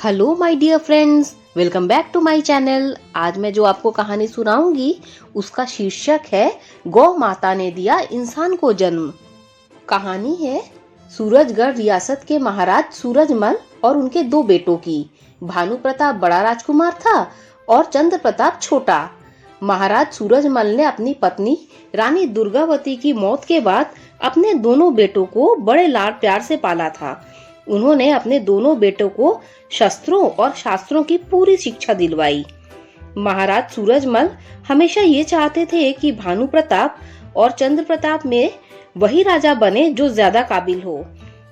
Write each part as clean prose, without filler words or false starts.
Hello my dear friends, welcome back to my channel. आज मैं जो आपको कहानी सुनाऊंगी उसका शीर्षक है गौ माता ने दिया इंसान को जन्म। कहानी है सूरजगढ़ रियासत के महाराज सूरजमल और उनके दो बेटों की। भानु प्रताप बड़ा राजकुमार था और चंद्र प्रताप छोटा। महाराज सूरजमल ने अपनी पत्नी रानी दुर्गावती की मौत के बाद अपने दोनों बेटों को बड़े लाड प्यार से पाला था। उन्होंने अपने दोनों बेटों को शस्त्रों और शास्त्रों की पूरी शिक्षा दिलवाई। महाराज सूरजमल हमेशा ये चाहते थे कि भानु प्रताप और चंद्र प्रताप में वही राजा बने जो ज्यादा काबिल हो,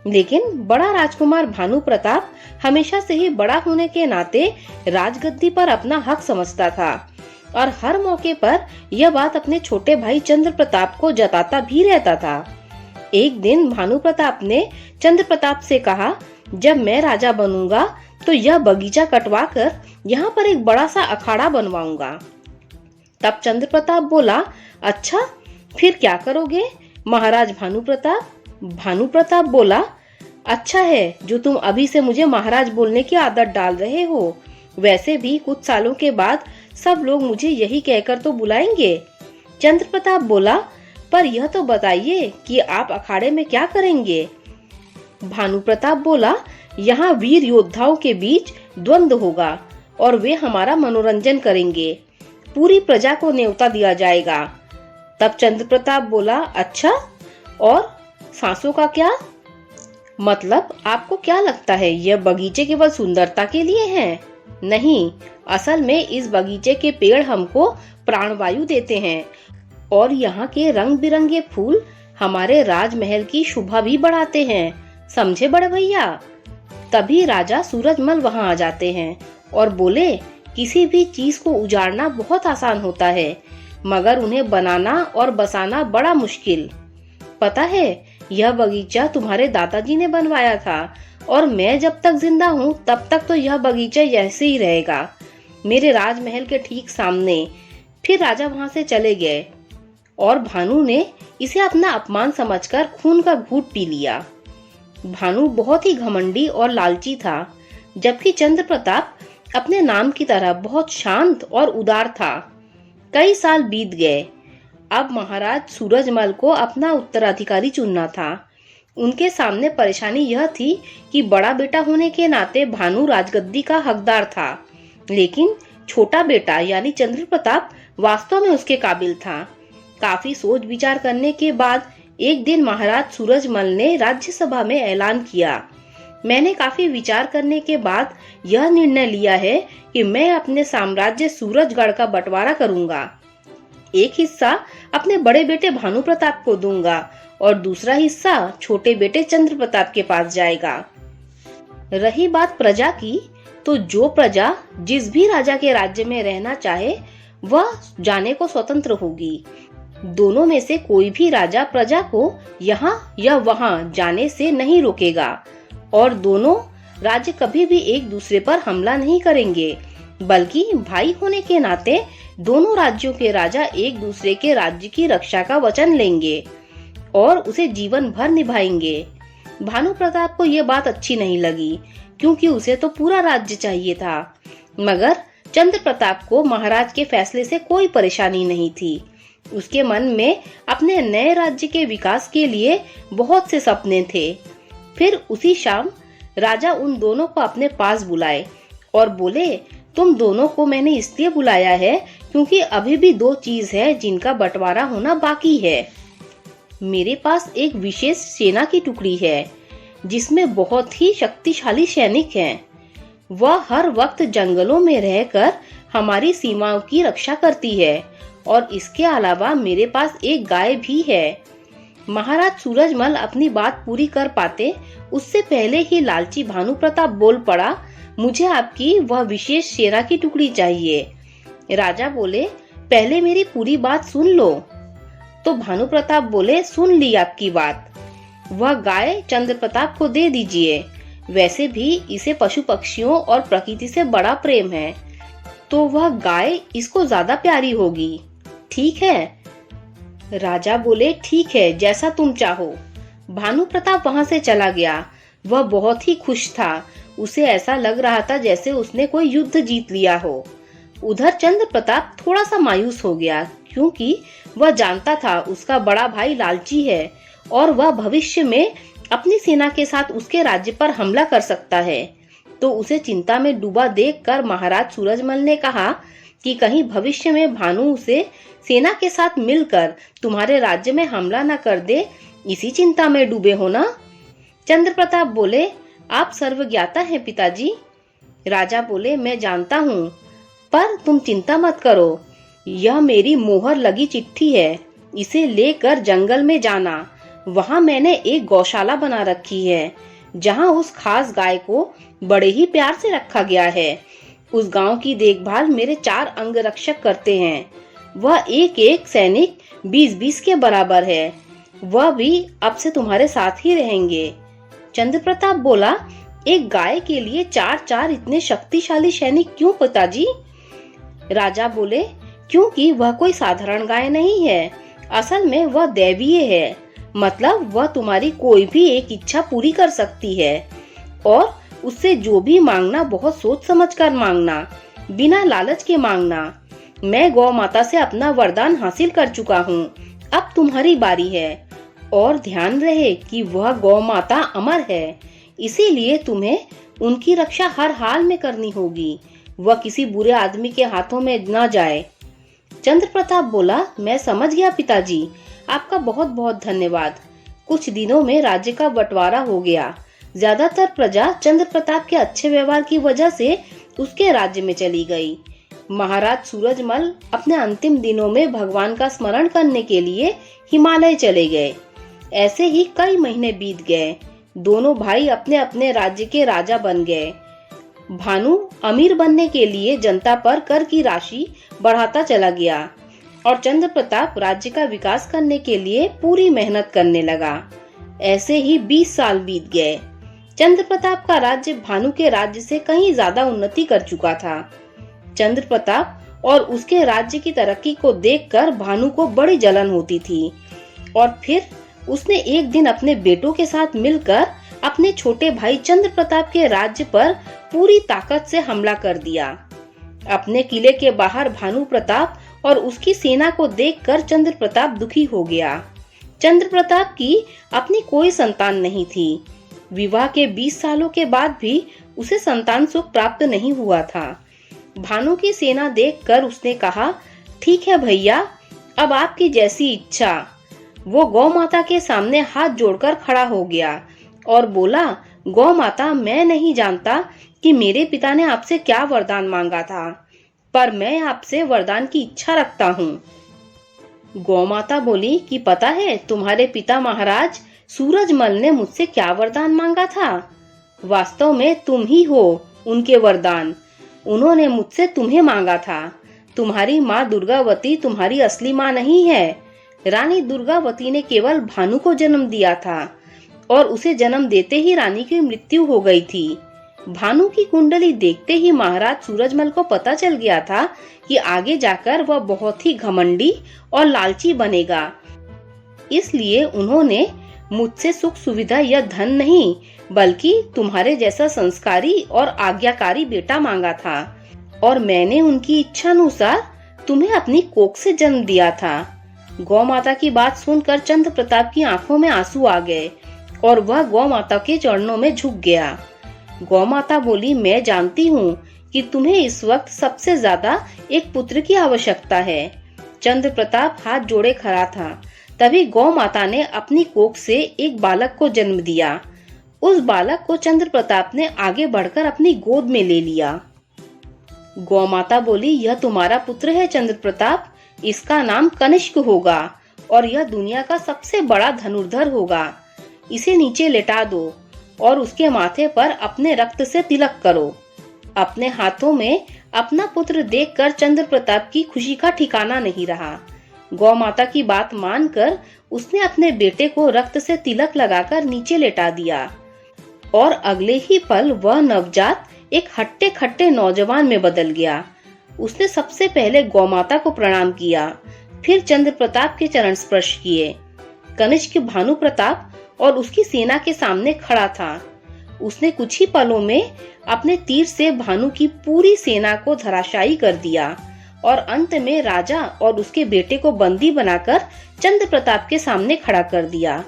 लेकिन बड़ा राजकुमार भानु प्रताप हमेशा से ही बड़ा होने के नाते राजगद्दी पर अपना हक समझता था और हर मौके पर यह बात अपने छोटे भाई चंद्र प्रताप को जताता भी रहता था। एक दिन भानु प्रताप ने चंद्र प्रताप से कहा, जब मैं राजा बनूंगा तो यह बगीचा कटवा कर यहाँ पर एक बड़ा सा अखाड़ा बनवाऊंगा। तब चंद्र प्रताप बोला, अच्छा फिर क्या करोगे महाराज भानु प्रताप? भानु प्रताप बोला, अच्छा है जो तुम अभी से मुझे महाराज बोलने की आदत डाल रहे हो। वैसे भी कुछ सालों के बाद सब लोग मुझे यही कहकर तो बुलाएंगे। चंद्र प्रताप बोला, पर यह तो बताइए कि आप अखाड़े में क्या करेंगे? भानु प्रताप बोला, यहाँ वीर योद्धाओं के बीच द्वंद्व होगा और वे हमारा मनोरंजन करेंगे। पूरी प्रजा को न्योता दिया जाएगा। तब चंद्र प्रताप बोला, अच्छा और सांसों का क्या? मतलब आपको क्या लगता है यह बगीचे केवल सुंदरता के लिए हैं? नहीं, असल में इस बगीचे के पेड़ हमको प्राणवायु देते हैं और यहाँ के रंग बिरंगे फूल हमारे राजमहल की शोभा भी बढ़ाते हैं। समझे बड़े भैया? तभी राजा सूरजमल वहाँ आ जाते हैं और बोले, किसी भी चीज को उजाड़ना बहुत आसान होता है, मगर उन्हें बनाना और बसाना बड़ा मुश्किल। पता है, यह बगीचा तुम्हारे दादाजी ने बनवाया था और मैं जब तक जिंदा हूँ तब तक तो यह बगीचा ऐसे ही रहेगा, मेरे राजमहल के ठीक सामने। फिर राजा वहाँ से चले गए और भानु ने इसे अपना अपमान समझकर खून का घूंट पी लिया। भानु बहुत ही घमंडी और लालची था, जबकि चंद्र प्रताप अपने नाम की तरह बहुत शांत और उदार था। कई साल बीत गए। अब महाराज सूरजमल को अपना उत्तराधिकारी चुनना था। उनके सामने परेशानी यह थी कि बड़ा बेटा होने के नाते भानु राजगद्दी का हकदार था, लेकिन छोटा बेटा यानी चंद्र प्रताप वास्तव में उसके काबिल था। काफी सोच विचार करने के बाद एक दिन महाराज सूरजमल ने राज्यसभा में ऐलान किया, मैंने काफी विचार करने के बाद यह निर्णय लिया है कि मैं अपने साम्राज्य सूरजगढ़ का बंटवारा करूंगा। एक हिस्सा अपने बड़े बेटे भानु प्रताप को दूंगा और दूसरा हिस्सा छोटे बेटे चंद्र प्रताप के पास जाएगा। रही बात प्रजा की, तो जो प्रजा जिस भी राजा के राज्य में रहना चाहे वह जाने को स्वतंत्र होगी। दोनों में से कोई भी राजा प्रजा को यहाँ या वहाँ जाने से नहीं रोकेगा और दोनों राज्य कभी भी एक दूसरे पर हमला नहीं करेंगे, बल्कि भाई होने के नाते दोनों राज्यों के राजा एक दूसरे के राज्य की रक्षा का वचन लेंगे और उसे जीवन भर निभाएंगे। भानु प्रताप को यह बात अच्छी नहीं लगी, क्योंकि उसे तो पूरा राज्य चाहिए था, मगर चंद्र प्रताप को महाराज के फैसले से कोई परेशानी नहीं थी। उसके मन में अपने नए राज्य के विकास के लिए बहुत से सपने थे। फिर उसी शाम राजा उन दोनों को अपने पास बुलाए और बोले, तुम दोनों को मैंने इसलिए बुलाया है क्योंकि अभी भी दो चीज है जिनका बंटवारा होना बाकी है। मेरे पास एक विशेष सेना की टुकड़ी है जिसमें बहुत ही शक्तिशाली सैनिक हैं। वह हर वक्त जंगलों में रहकर हमारी सीमाओं की रक्षा करती है और इसके अलावा मेरे पास एक गाय भी है। महाराज सूरजमल अपनी बात पूरी कर पाते उससे पहले ही लालची भानु प्रताप बोल पड़ा, मुझे आपकी वह विशेष सेना की टुकड़ी चाहिए। राजा बोले, पहले मेरी पूरी बात सुन लो। तो भानु प्रताप बोले, सुन ली आपकी बात। वह गाय चंद्र प्रताप को दे दीजिए। वैसे भी इसे पशु पक्षियों और प्रकृति से बड़ा प्रेम है, तो वह गाय इसको ज्यादा प्यारी होगी। ठीक है? राजा बोले, ठीक है, जैसा तुम चाहो। भानु प्रताप वहां से चला गया। वह बहुत ही खुश था। उसे ऐसा लग रहा था जैसे उसने कोई युद्ध जीत लिया हो। उधर चंद्र प्रताप थोड़ा सा मायूस हो गया, क्योंकि वह जानता था उसका बड़ा भाई लालची है और वह भविष्य में अपनी सेना के साथ उसके राज्य पर हमला कर सकता है। तो उसे चिंता में डूबा देखकर महाराज सूरजमल ने कहा कि कहीं भविष्य में भानु उसे सेना के साथ मिलकर तुम्हारे राज्य में हमला न कर दे, इसी चिंता में डूबे हो ना। चंद्र प्रताप बोले, आप सर्वज्ञाता हैं पिताजी। राजा बोले, मैं जानता हूँ, पर तुम चिंता मत करो। यह मेरी मोहर लगी चिट्ठी है, इसे लेकर जंगल में जाना। वहाँ मैंने एक गौशाला बना रखी है, जहाँ उस खास गाय को बड़े ही प्यार से रखा गया है। उस गांव की देखभाल मेरे 4 अंगरक्षक करते हैं। वह एक एक सैनिक 20-20 के बराबर है। वह भी अब से तुम्हारे साथ ही रहेंगे। चंद्र प्रताप बोला, एक गाय के लिए 4-4 इतने शक्तिशाली सैनिक क्यों पिताजी? राजा बोले, क्योंकि वह कोई साधारण गाय नहीं है। असल में वह दैवीय है, मतलब वह तुम्हारी कोई भी एक इच्छा पूरी कर सकती है और उससे जो भी मांगना बहुत सोच समझ कर मांगना, बिना लालच के मांगना। मैं गौ माता से अपना वरदान हासिल कर चुका हूँ, अब तुम्हारी बारी है। और ध्यान रहे कि वह गौ माता अमर है, इसीलिए तुम्हें उनकी रक्षा हर हाल में करनी होगी। वह किसी बुरे आदमी के हाथों में न जाए। चंद्र प्रताप बोला, मैं समझ गया पिताजी, आपका बहुत बहुत धन्यवाद। कुछ दिनों में राज्य का बंटवारा हो गया। ज्यादातर प्रजा चंद्र प्रताप के अच्छे व्यवहार की वजह से उसके राज्य में चली गई। महाराज सूरजमल अपने अंतिम दिनों में भगवान का स्मरण करने के लिए हिमालय चले गए। ऐसे ही कई महीने बीत गए। दोनों भाई अपने अपने राज्य के राजा बन गए। भानु अमीर बनने के लिए जनता पर कर की राशि बढ़ाता चला गया और चंद्र प्रताप राज्य का विकास करने के लिए पूरी मेहनत करने लगा। ऐसे ही 20 साल बीत गए। चंद्र प्रताप का राज्य भानु के राज्य से कहीं ज्यादा उन्नति कर चुका था। चंद्र प्रताप और उसके राज्य की तरक्की को देखकर भानु को बड़ी जलन होती थी और फिर उसने एक दिन अपने बेटों के साथ मिलकर अपने छोटे भाई चंद्र प्रताप के राज्य पर पूरी ताकत से हमला कर दिया। अपने किले के बाहर भानु प्रताप और उसकी सेना को देखकर चंद्र प्रताप दुखी हो गया। चंद्र प्रताप की अपनी कोई संतान नहीं थी। विवाह के 20 सालों के बाद भी उसे संतान सुख प्राप्त नहीं हुआ था। भानु की सेना देखकर उसने कहा, ठीक है भैया, अब आपकी जैसी इच्छा। वो गौ माता के सामने हाथ जोड़कर खड़ा हो गया और बोला, गौ माता, मैं नहीं जानता कि मेरे पिता ने आपसे क्या वरदान मांगा था, पर मैं आपसे वरदान की इच्छा रखता हूँ। गौ माता बोली कि पता है तुम्हारे पिता महाराज सूरजमल ने मुझसे क्या वरदान मांगा था? वास्तव में तुम ही हो उनके वरदान। उन्होंने मुझसे तुम्हें मांगा था। तुम्हारी माँ दुर्गावती तुम्हारी असली माँ नहीं है। रानी दुर्गावती ने केवल भानु को जन्म दिया था और उसे जन्म देते ही रानी की मृत्यु हो गई थी। भानु की कुंडली देखते ही महाराज सूरजमल को पता चल गया था कि आगे जाकर वह बहुत ही घमंडी और लालची बनेगा। इसलिए उन्होंने मुझसे सुख सुविधा या धन नहीं, बल्कि तुम्हारे जैसा संस्कारी और आज्ञाकारी बेटा मांगा था और मैंने उनकी इच्छा अनुसार तुम्हें अपनी कोख से जन्म दिया था। गौ माता की बात सुनकर चंद्र प्रताप की आंखों में आंसू आ गए और वह गौ माता के चरणों में झुक गया। गौ माता बोली, मैं जानती हूँ कि तुम्हें इस वक्त सबसे ज्यादा एक पुत्र की आवश्यकता है। चंद्र प्रताप हाथ जोड़े खड़ा था। तभी गौ माता ने अपनी कोख से एक बालक को जन्म दिया। उस बालक को चंद्र प्रताप ने आगे बढ़कर अपनी गोद में ले लिया। गौ माता बोली, यह तुम्हारा पुत्र है चंद्र प्रताप, इसका नाम कनिष्क होगा और यह दुनिया का सबसे बड़ा धनुर्धर होगा। इसे नीचे लेटा दो और उसके माथे पर अपने रक्त से तिलक करो। अपने हाथों में अपना पुत्र देखकर चंद्र प्रताप की खुशी का ठिकाना नहीं रहा। गौ माता की बात मानकर उसने अपने बेटे को रक्त से तिलक लगाकर नीचे लेटा दिया और अगले ही पल वह नवजात एक हट्टे खट्टे नौजवान में बदल गया। उसने सबसे पहले गौ माता को प्रणाम किया, फिर चंद्र प्रताप के चरण स्पर्श किए। कनिष्क भानु प्रताप और उसकी सेना के सामने खड़ा था। उसने कुछ ही पलों में अपने तीर से भानु की पूरी सेना को धराशायी कर दिया और अंत में राजा और उसके बेटे को बंदी बनाकर चंद्र प्रताप के सामने खड़ा कर दिया।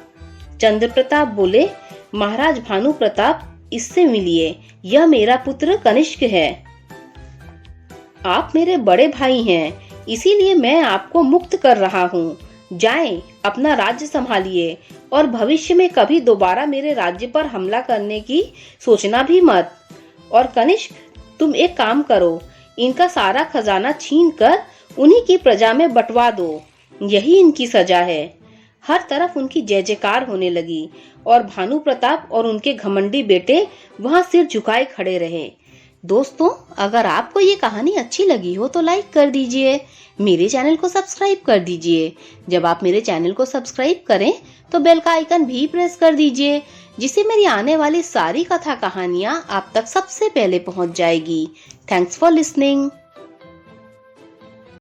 चंद्र प्रताप बोले, महाराज भानु प्रताप, इससे मिलिए, यह मेरा पुत्र कनिष्क है। आप मेरे बड़े भाई हैं, इसीलिए मैं आपको मुक्त कर रहा हूँ। जाएं, अपना राज्य संभालिए और भविष्य में कभी दोबारा मेरे राज्य पर हमला करने की सोचना भी मत। और कनिष्क, तुम एक काम करो, इनका सारा खजाना छीन कर उन्हीं की प्रजा में बंटवा दो, यही इनकी सजा है। हर तरफ उनकी जय जयकार होने लगी और भानु प्रताप और उनके घमंडी बेटे वहां सिर झुकाए खड़े रहे। दोस्तों, अगर आपको ये कहानी अच्छी लगी हो तो लाइक कर दीजिए, मेरे चैनल को सब्सक्राइब कर दीजिए। जब आप मेरे चैनल को सब्सक्राइब करें तो बेल का आइकन भी प्रेस कर दीजिए, जिससे मेरी आने वाली सारी कथा कहानियाँ आप तक सबसे पहले पहुँच जाएगी। Thanks for listening.